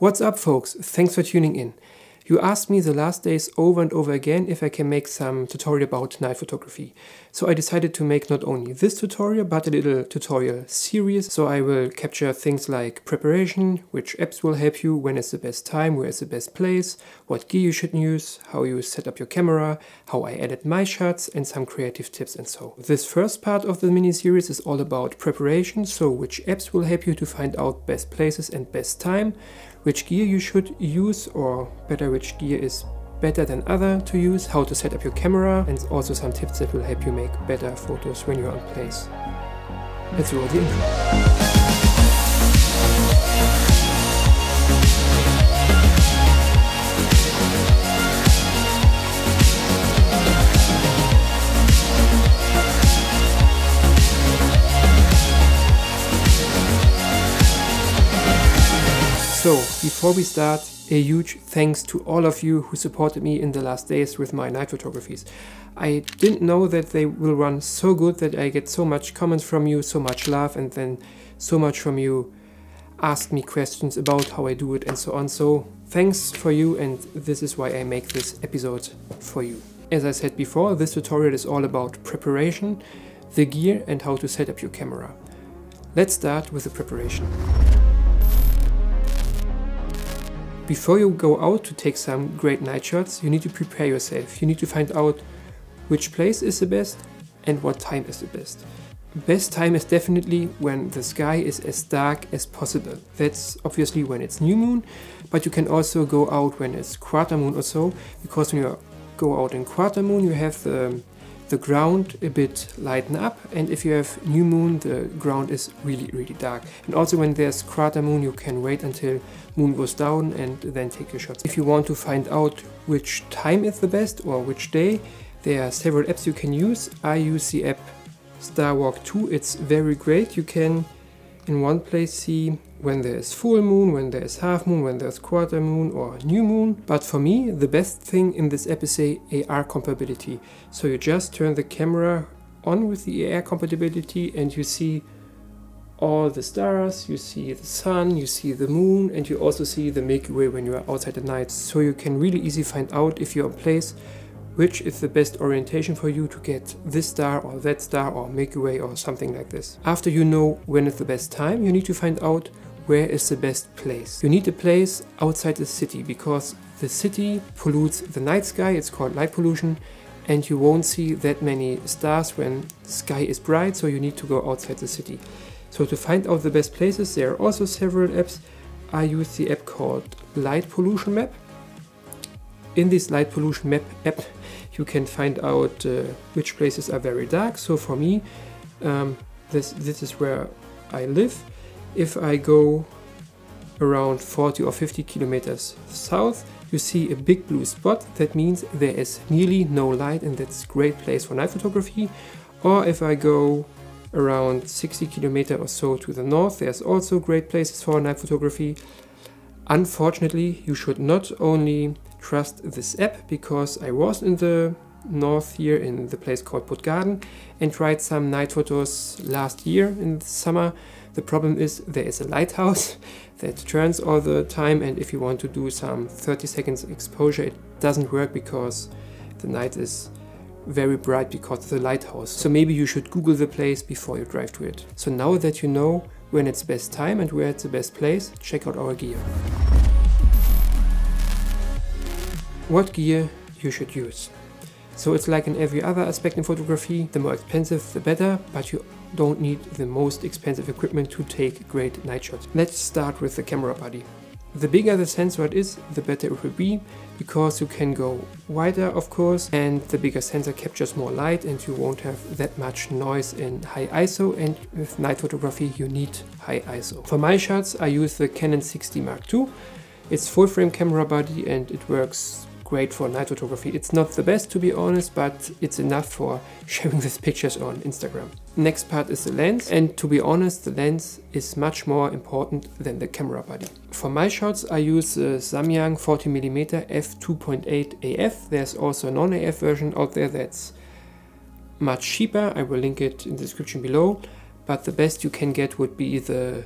What's up folks, thanks for tuning in. You asked me the last days over and over again if I can make some tutorial about night photography. So I decided to make not only this tutorial but a little tutorial series. So I will capture things like preparation, which apps will help you, when is the best time, where is the best place, what gear you should use, how you set up your camera, how I edit my shots and some creative tips and so. This first part of the mini-series is all about preparation, so which apps will help you to find out best places and best time, which gear you should use, or better, which gear is better than other to use, how to set up your camera, and also some tips that will help you make better photos when you're on place. Let's roll the intro. So, before we start, a huge thanks to all of you who supported me in the last days with my night photographies. I didn't know that they will run so good, that I get so much comments from you, so much love, and then so much from you ask me questions about how I do it and so on. So thanks for you, and this is why I make this episode for you. As I said before, this tutorial is all about preparation, the gear and how to set up your camera. Let's start with the preparation. Before you go out to take some great night shots, you need to prepare yourself. You need to find out which place is the best and what time is the best. Best time is definitely when the sky is as dark as possible. That's obviously when it's new moon, but you can also go out when it's quarter moon or so, because when you go out in quarter moon you have the ground a bit lighten up, and if you have new moon the ground is really dark. And also when there's quarter moon you can wait until moon goes down and then take your shots. If you want to find out which time is the best or which day, there are several apps you can use. I use the app Starwalk 2, it's very great. You can in one place see when there is full moon, when there is half moon, when there's quarter moon or new moon. But for me, the best thing in this app is AR compatibility. So you just turn the camera on with the AR compatibility and you see all the stars, you see the sun, you see the moon, and you also see the Milky Way when you are outside at night. So you can really easily find out, if you're in place, which is the best orientation for you to get this star or that star or Milky Way or something like this. After you know when is the best time, you need to find out where is the best place. You need a place outside the city, because the city pollutes the night sky, it's called light pollution, and you won't see that many stars when the sky is bright, so you need to go outside the city. So to find out the best places, there are also several apps. I use the app called Light Pollution Map. In this Light Pollution Map app you can find out which places are very dark. So for me, this is where I live. If I go around 40 or 50 kilometers south, you see a big blue spot. That means there is nearly no light, and that's a great place for night photography. Or if I go around 60 kilometers or so to the north, there's also great places for night photography. Unfortunately, you should not only trust this app, because I was in the north here in the place called PHOTOGRAHY and tried some night photos last year in the summer. The problem is there is a lighthouse that turns all the time, and if you want to do some 30 seconds exposure, it doesn't work because the night is very bright because of the lighthouse. So maybe you should Google the place before you drive to it. So now that you know when it's best time and where it's the best place, check out our gear. What gear you should use. So it's like in every other aspect in photography, the more expensive the better, but you don't need the most expensive equipment to take great night shots. Let's start with the camera body. The bigger the sensor it is, the better it will be, because you can go wider, of course, and the bigger sensor captures more light and you won't have that much noise in high ISO, and with night photography you need high ISO. For my shots I use the Canon 60 Mark II. It's full frame camera body and it works great for night photography. It's not the best, to be honest, but it's enough for sharing these pictures on Instagram. Next part is the lens, and to be honest, the lens is much more important than the camera body. For my shots I use the Samyang 40mm f2.8 AF. There's also a non-AF version out there that's much cheaper. I will link it in the description below, but the best you can get would be the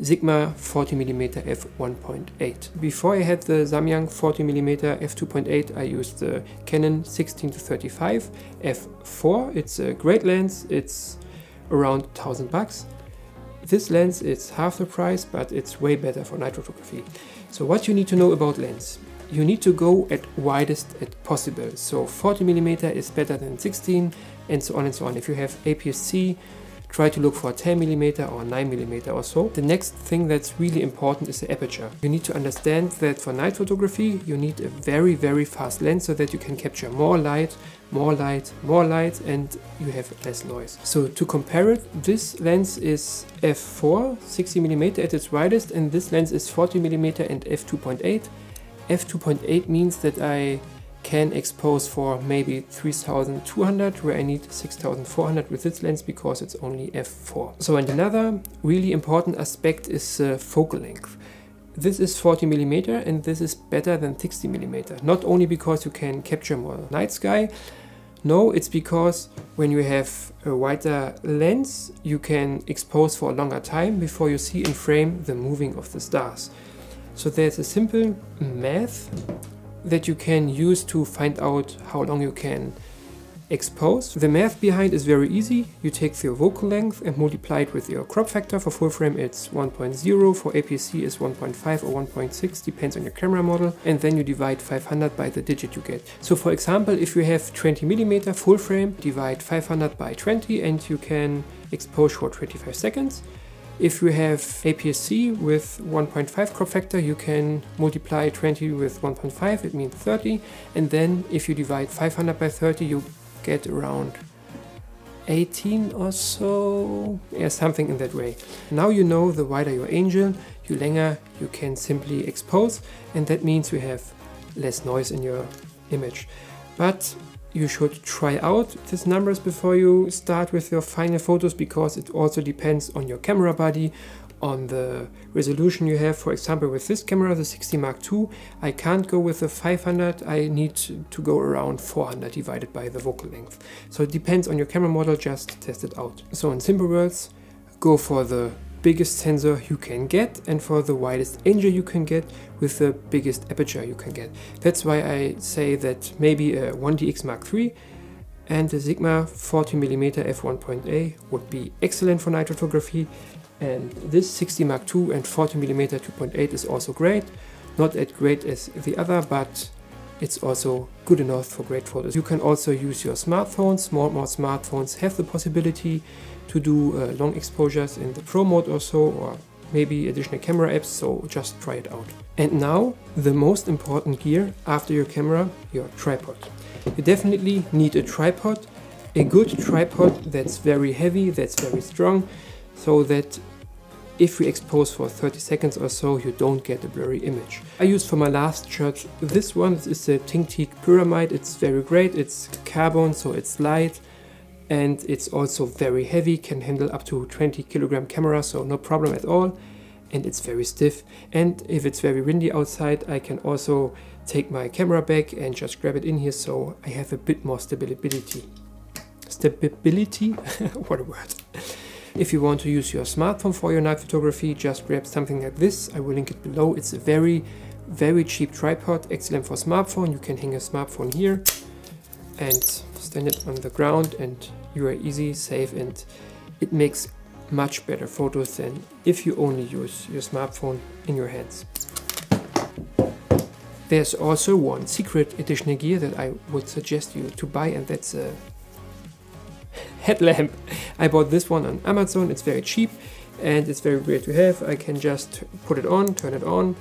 Sigma 40mm f1.8. Before I had the Samyang 40mm f2.8, I used the Canon 16-35 f4. It's a great lens, it's around $1,000. This lens is half the price, but it's way better for night photography. So what you need to know about lens. You need to go at widest as possible. So 40mm is better than 16 and so on and so on. If you have APS-C, try to look for 10mm or 9mm or so. The next thing that's really important is the aperture. You need to understand that for night photography you need a very, very fast lens so that you can capture more light, and you have less noise. So to compare it, this lens is f4, 60mm at its widest, and this lens is 40mm and f2.8. f2.8 means that I can expose for maybe 3200, where I need 6400 with this lens because it's only f4. So, and another really important aspect is focal length. This is 40mm and this is better than 60mm. Not only because you can capture more night sky, no, it's because when you have a wider lens, you can expose for a longer time before you see in frame the moving of the stars. So there's a simple math that you can use to find out how long you can expose. The math behind is very easy. You take your focal length and multiply it with your crop factor. For full frame it's 1.0, for APS-C is 1.5 or 1.6, depends on your camera model, and then you divide 500 by the digit you get. So for example, if you have 20mm full frame, divide 500 by 20 and you can expose for 25 seconds. If you have APS-C with 1.5 crop factor, you can multiply 20 with 1.5, it means 30, and then if you divide 500 by 30, you get around 18 or so, yeah, something in that way. Now you know the wider your angel, the longer you can simply expose, and that means you have less noise in your image. But you should try out these numbers before you start with your final photos, because it also depends on your camera body, on the resolution you have. For example, with this camera, the 60 Mark II, I can't go with the 500, I need to go around 400 divided by the focal length. So it depends on your camera model, just test it out. So in simple words, go for the biggest sensor you can get and for the widest angel you can get with the biggest aperture you can get. That's why I say that maybe a 1DX Mark III and the Sigma 40mm f1.8 would be excellent for night photography, and this 60 Mark II and 40mm 2.8 is also great. Not as great as the other, but it's also good enough for great photos. You can also use your smartphones. More and more smartphones have the possibility to do long exposures in the Pro mode or so, or maybe additional camera apps, so just try it out. And now the most important gear after your camera, your tripod. You definitely need a tripod, a good tripod that's very heavy, that's very strong, so that if you expose for 30 seconds or so, you don't get a blurry image. I used for my last shot this one. This is a Ting Pyramid. It's very great. It's carbon, so it's light, and it's also very heavy, can handle up to 20 kilogram camera, so no problem at all. And it's very stiff. And if it's very windy outside, I can also take my camera back and just grab it in here, so I have a bit more stability. What a word. If you want to use your smartphone for your night photography, just grab something like this. I will link it below. It's a very, very cheap tripod, excellent for smartphone. You can hang a smartphone here and stand it on the ground, and you are easy, safe, and it makes much better photos than if you only use your smartphone in your hands. There's also one secret additional gear that I would suggest you to buy, and that's a headlamp. I bought this one on Amazon. It's very cheap and it's very great to have. I can just put it on, turn it on,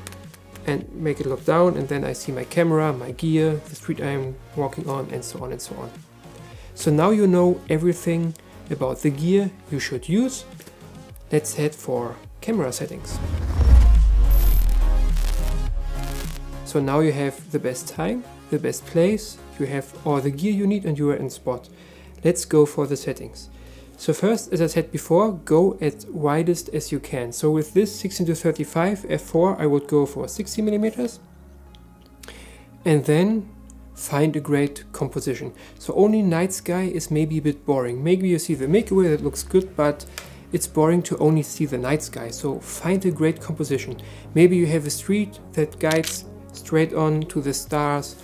and make it look down, and then I see my camera, my gear, the street I'm walking on, and so on and so on. So now you know everything about the gear you should use. Let's head for camera settings. So now you have the best time, the best place, you have all the gear you need, and you are in spot. Let's go for the settings. So first, as I said before, go as widest as you can. So with this 16-35 f4, I would go for 60mm, and then find a great composition. So only night sky is maybe a bit boring. Maybe you see the Milky Way, that looks good, but it's boring to only see the night sky, so find a great composition. Maybe you have a street that guides straight on to the stars,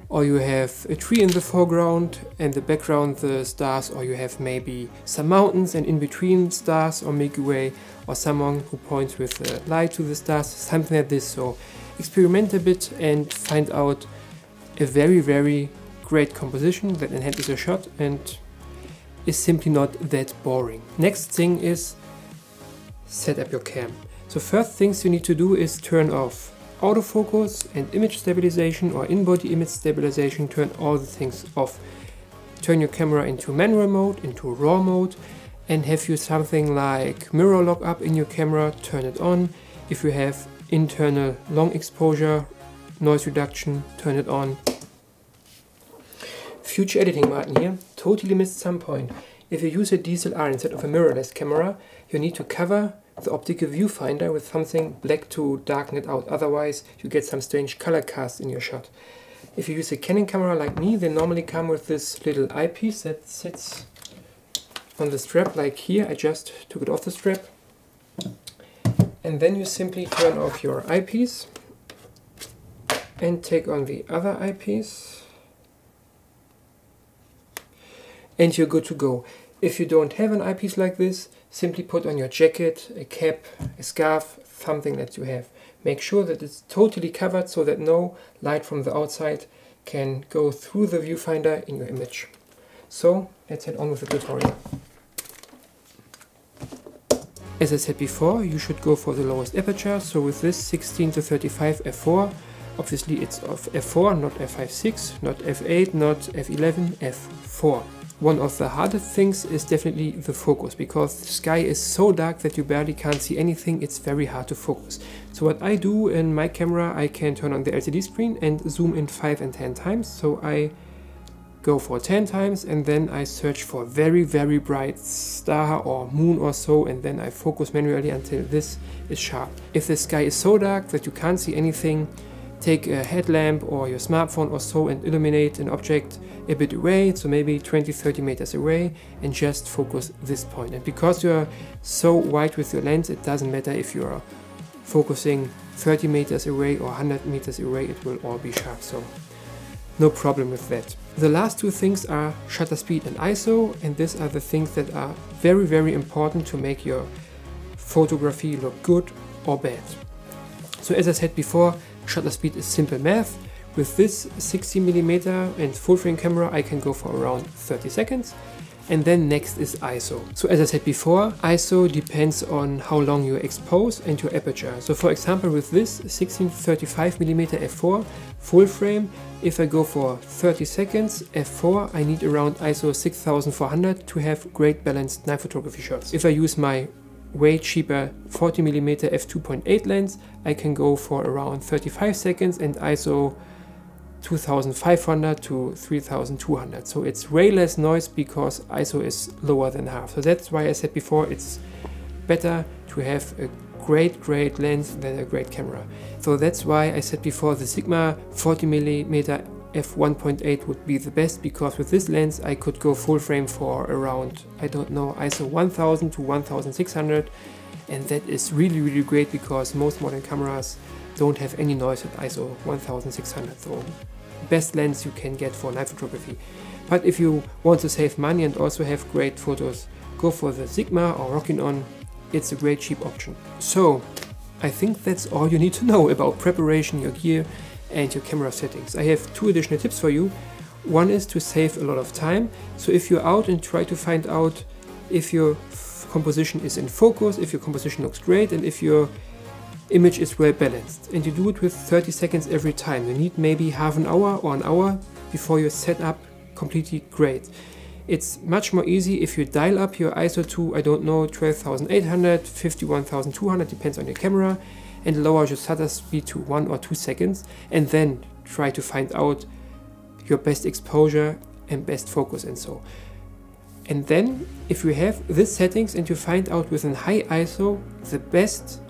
or you have a tree in the foreground and the background the stars, or you have maybe some mountains and in between stars or Milky Way, or someone who points with a light to the stars, something like this. So experiment a bit and find out a very great composition that enhances your shot and is simply not that boring. Next thing is set up your cam. So first things you need to do is turn off autofocus and image stabilization or in-body image stabilization. Turn all the things off. Turn your camera into manual mode, into RAW mode, and have you something like mirror lock up in your camera, turn it on. If you have internal long exposure, noise reduction, turn it on. Future editing, Marten here. Totally missed some point. If you use a DSLR instead of a mirrorless camera, you need to cover the optical viewfinder with something black to darken it out, otherwise you get some strange color cast in your shot. If you use a Canon camera like me, they normally come with this little eyepiece that sits on the strap like here. I just took it off the strap. And then you simply turn off your eyepiece and take on the other eyepiece. And you're good to go. If you don't have an eyepiece like this, simply put on your jacket, a cap, a scarf, something that you have. Make sure that it's totally covered so that no light from the outside can go through the viewfinder in your image. So let's head on with the tutorial. As I said before, you should go for the lowest aperture. So with this 16 to 35 f4, obviously it's of f4, not f5.6, not f8, not f11, f4. One of the hardest things is definitely the focus, because the sky is so dark that you barely can't see anything. It's very hard to focus. So what I do in my camera, I can turn on the LCD screen and zoom in 5 and 10 times. So I go for 10 times and then I search for very bright star or moon or so, and then I focus manually until this is sharp. If the sky is so dark that you can't see anything, take a headlamp or your smartphone or so and illuminate an object a bit away, so maybe 20-30 meters away, and just focus this point. And because you're so wide with your lens, it doesn't matter if you're focusing 30 meters away or 100 meters away, it will all be sharp, so no problem with that. The last two things are shutter speed and ISO, and these are the things that are very important to make your photography look good or bad. So as I said before, shutter speed is simple math. With this 60mm and full frame camera, I can go for around 30 seconds. And then next is ISO. So as I said before, ISO depends on how long you expose and your aperture. So for example, with this 16-35mm f4 full frame, if I go for 30 seconds f4, I need around ISO 6400 to have great balanced night photography shots. If I use my way cheaper 40mm f2.8 lens, I can go for around 35 seconds and ISO 2500 to 3200. So it's way less noise because ISO is lower than half. So that's why I said before, it's better to have a great lens than a great camera. So that's why I said before the Sigma 40mm f1.8 would be the best, because with this lens I could go full frame for around, I don't know, ISO 1000 to 1600, and that is really great because most modern cameras don't have any noise at ISO 1600. So best lens you can get for night photography. But if you want to save money and also have great photos, go for the Sigma or Rokinon. It's a great cheap option. So I think that's all you need to know about preparation, your gear and your camera settings. I have two additional tips for you. One is to save a lot of time. So if you're out and try to find out if your composition is in focus, if your composition looks great, and if your image is well balanced, and you do it with 30 seconds every time, you need maybe half an hour or an hour before you're set up completely great. It's much more easy if you dial up your ISO to, I don't know, 12,800, 51,200, depends on your camera, and lower your shutter speed to 1 or 2 seconds, and then try to find out your best exposure and best focus and so. And then if you have these settings and you find out with a high ISO the best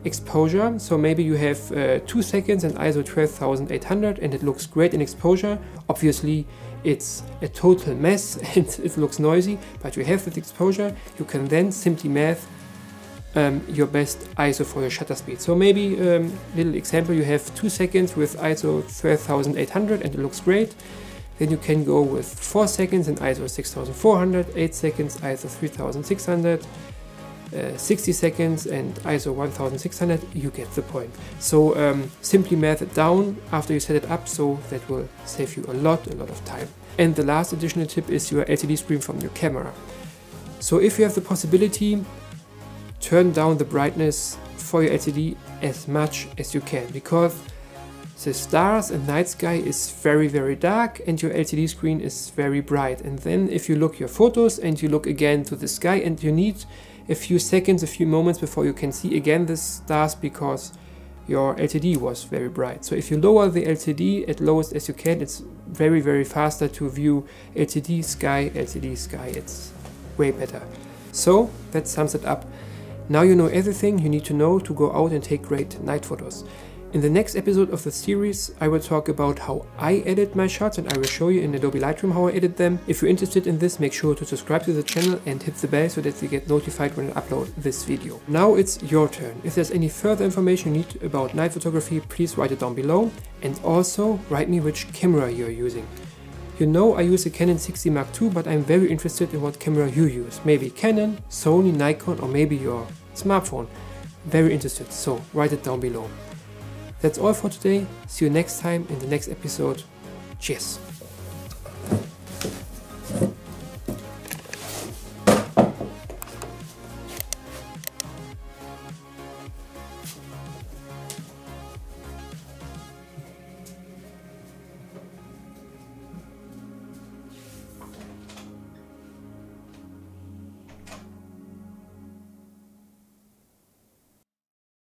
exposure, so maybe you have 2 seconds and ISO 12,800 and it looks great in exposure, obviously it's a total mess and it looks noisy, but you have that exposure, you can then simply math your best ISO for your shutter speed. So maybe, little example, you have 2 seconds with ISO 12800 and it looks great. Then you can go with 4 seconds in ISO 6400, 8 seconds ISO 3600, 60 seconds and ISO 1600, you get the point. So simply math it down after you set it up, so that will save you a lot of time. And the last additional tip is your LCD screen from your camera. So if you have the possibility, turn down the brightness for your LCD as much as you can, because the stars and night sky is very dark and your LCD screen is very bright. And then if you look your photos and you look again to the sky, and you need a few seconds, a few moments before you can see again the stars, because your LCD was very bright. So if you lower the LCD at lowest as you can, it's very faster to view LCD sky, it's way better. So that sums it up. Now you know everything you need to know to go out and take great night photos. In the next episode of the series, I will talk about how I edit my shots, and I will show you in Adobe Lightroom how I edit them. If you're interested in this, make sure to subscribe to the channel and hit the bell so that you get notified when I upload this video. Now it's your turn. If there's any further information you need about night photography, please write it down below, and also write me which camera you're using. You know I use a Canon 60 Mark II, but I'm very interested in what camera you use. Maybe Canon, Sony, Nikon, or maybe your smartphone. Very interested, so write it down below. That's all for today. See you next time in the next episode. Cheers!